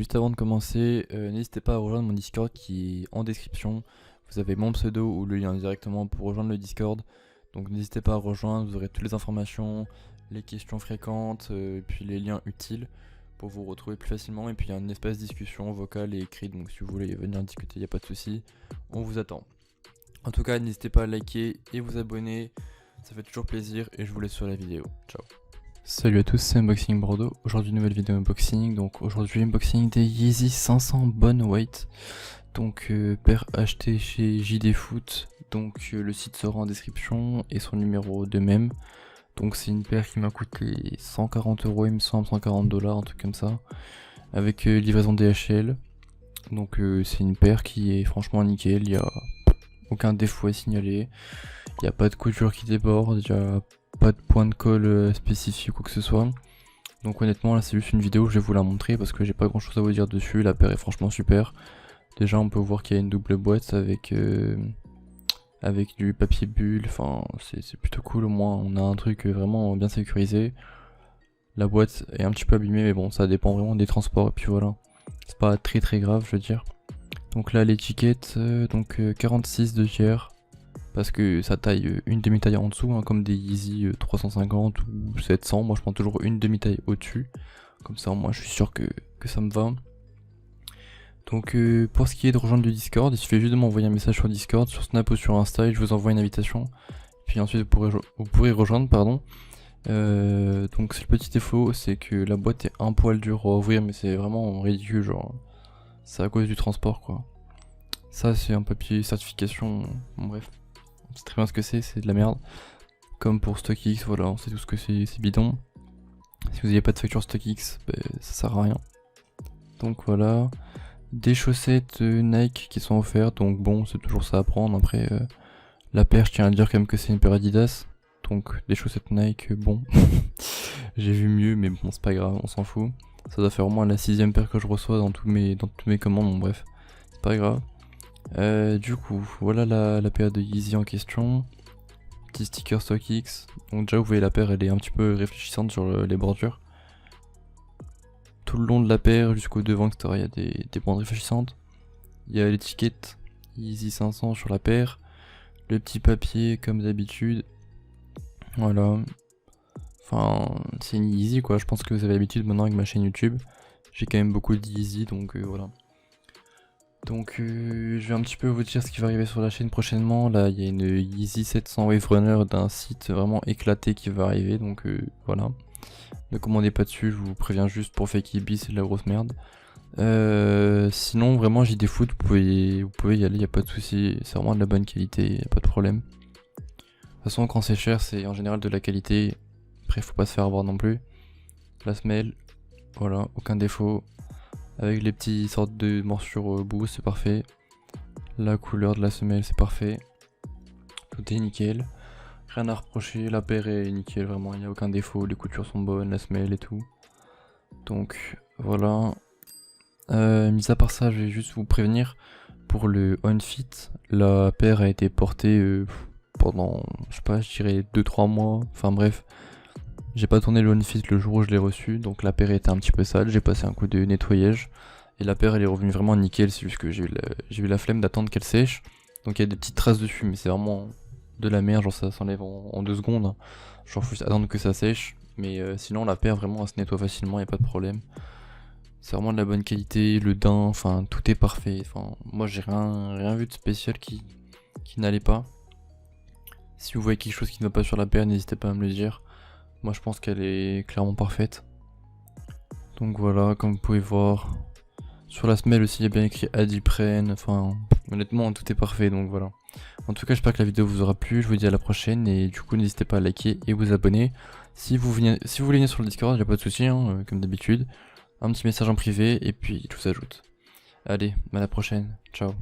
juste avant de commencer, n'hésitez pas à rejoindre mon Discord qui est en description. Vous avez mon pseudo ou le lien directement pour rejoindre le Discord. Donc n'hésitez pas à rejoindre, vous aurez toutes les informations, les questions fréquentes, et puis les liens utiles pour vous retrouver plus facilement. Et puis il y a un espace discussion vocale et écrite, donc si vous voulez venir discuter, il n'y a pas de souci, on vous attend. En tout cas, n'hésitez pas à liker et vous abonner, ça fait toujours plaisir et je vous laisse sur la vidéo. Ciao. Salut à tous, c'est Unboxing Bordeaux. Aujourd'hui nouvelle vidéo unboxing. Donc aujourd'hui unboxing des Yeezy 500 Bone Weight. Donc paire acheté chez JD Foot. Donc le site sera en description et son numéro de même. Donc c'est une paire qui m'a coûté 140 € il me semble, 140 $, un truc comme ça. Avec livraison DHL. Donc c'est une paire qui est franchement nickel, il n'y a aucun défaut à signaler. Il n'y a pas de couture qui déborde, il n'y a pas de point de colle spécifique ou quoi que ce soit. Donc honnêtement là c'est juste une vidéo, je vais vous la montrer parce que j'ai pas grand chose à vous dire dessus. La paire est franchement super. Déjà on peut voir qu'il y a une double boîte avec du papier bulle, enfin c'est plutôt cool, au moins on a un truc vraiment bien sécurisé. La boîte est un petit peu abîmée mais bon ça dépend vraiment des transports et puis voilà. C'est pas très grave je veux dire. Donc là l'étiquette, 46 de tiers. Parce que ça taille une demi-taille en dessous, hein, comme des Yeezy 350 ou 700. Moi je prends toujours une demi-taille au-dessus. Comme ça moi je suis sûr que ça me va. Donc pour ce qui est de rejoindre le Discord, il suffit juste de m'envoyer un message sur Discord, sur Snap ou sur Insta et je vous envoie une invitation. Puis ensuite vous pourrez rejoindre, pardon. Donc c'est le petit défaut, c'est que la boîte est un poil dure à ouvrir, mais c'est vraiment ridicule, genre c'est à cause du transport quoi. Ça c'est un papier certification, bon, bref. On sait très bien ce que c'est de la merde. Comme pour StockX, voilà, on sait tout ce que c'est bidon. Si vous n'avez pas de facture StockX, ça sert à rien. Donc voilà. Des chaussettes Nike qui sont offertes, donc bon, c'est toujours ça à prendre. Après, la paire, je tiens à dire quand même que c'est une paire Adidas. Donc des chaussettes Nike, bon. J'ai vu mieux, mais bon, c'est pas grave, on s'en fout. Ça doit faire au moins la 6ème paire que je reçois dans toutes mes commandes, bon bref, c'est pas grave. Du coup, voilà la paire de Yeezy en question. Petit sticker StockX. Donc déjà vous voyez la paire elle est un petit peu réfléchissante sur les bordures. Tout le long de la paire jusqu'au devant etc. Il y a des bandes réfléchissantes. Il y a l'étiquette Yeezy 500 sur la paire. Le petit papier comme d'habitude. Voilà. Enfin c'est une Yeezy quoi. Je pense que vous avez l'habitude maintenant avec ma chaîne YouTube. J'ai quand même beaucoup de Yeezy donc voilà. Donc je vais un petit peu vous dire ce qui va arriver sur la chaîne prochainement. Là il y a une Yeezy 700 Wave Runner d'un site vraiment éclaté qui va arriver, donc voilà. Ne commandez pas dessus, je vous préviens juste pour Fake Ibis, c'est de la grosse merde. Sinon vraiment JD Foot, vous pouvez y aller, y a pas de souci, c'est vraiment de la bonne qualité, y a pas de problème. De toute façon quand c'est cher c'est en général de la qualité, après faut pas se faire avoir non plus. La semelle, voilà, aucun défaut. Avec les petits sortes de morsures au bout, c'est parfait. La couleur de la semelle, c'est parfait. Tout est nickel. Rien à reprocher, la paire est nickel, vraiment, il n'y a aucun défaut. Les coutures sont bonnes, la semelle et tout. Donc, voilà. Mis à part ça, je vais juste vous prévenir. Pour le on-fit, la paire a été portée pendant, je sais pas, je dirais 2-3 mois. Enfin bref. J'ai pas tourné le on-fit le jour où je l'ai reçu, donc la paire était un petit peu sale, j'ai passé un coup de nettoyage. Et la paire elle est revenue vraiment nickel, c'est juste que j'ai eu la flemme d'attendre qu'elle sèche. Donc il y a des petites traces dessus, mais c'est vraiment de la merde, genre ça s'enlève en 2 secondes. Genre faut juste attendre que ça sèche, mais sinon la paire vraiment elle se nettoie facilement, y a pas de problème. C'est vraiment de la bonne qualité, le daim, enfin tout est parfait. Enfin moi j'ai rien vu de spécial qui n'allait pas. Si vous voyez quelque chose qui ne va pas sur la paire, n'hésitez pas à me le dire. Moi je pense qu'elle est clairement parfaite. Donc voilà, comme vous pouvez voir. Sur la semelle aussi il y a bien écrit Adipren. Enfin honnêtement tout est parfait, donc voilà. En tout cas j'espère que la vidéo vous aura plu. Je vous dis à la prochaine et du coup n'hésitez pas à liker et vous abonner. Si vous voulez venir sur le Discord, il n'y a pas de souci hein, comme d'habitude. Un petit message en privé et puis je vous ajoute. Allez, à la prochaine, ciao.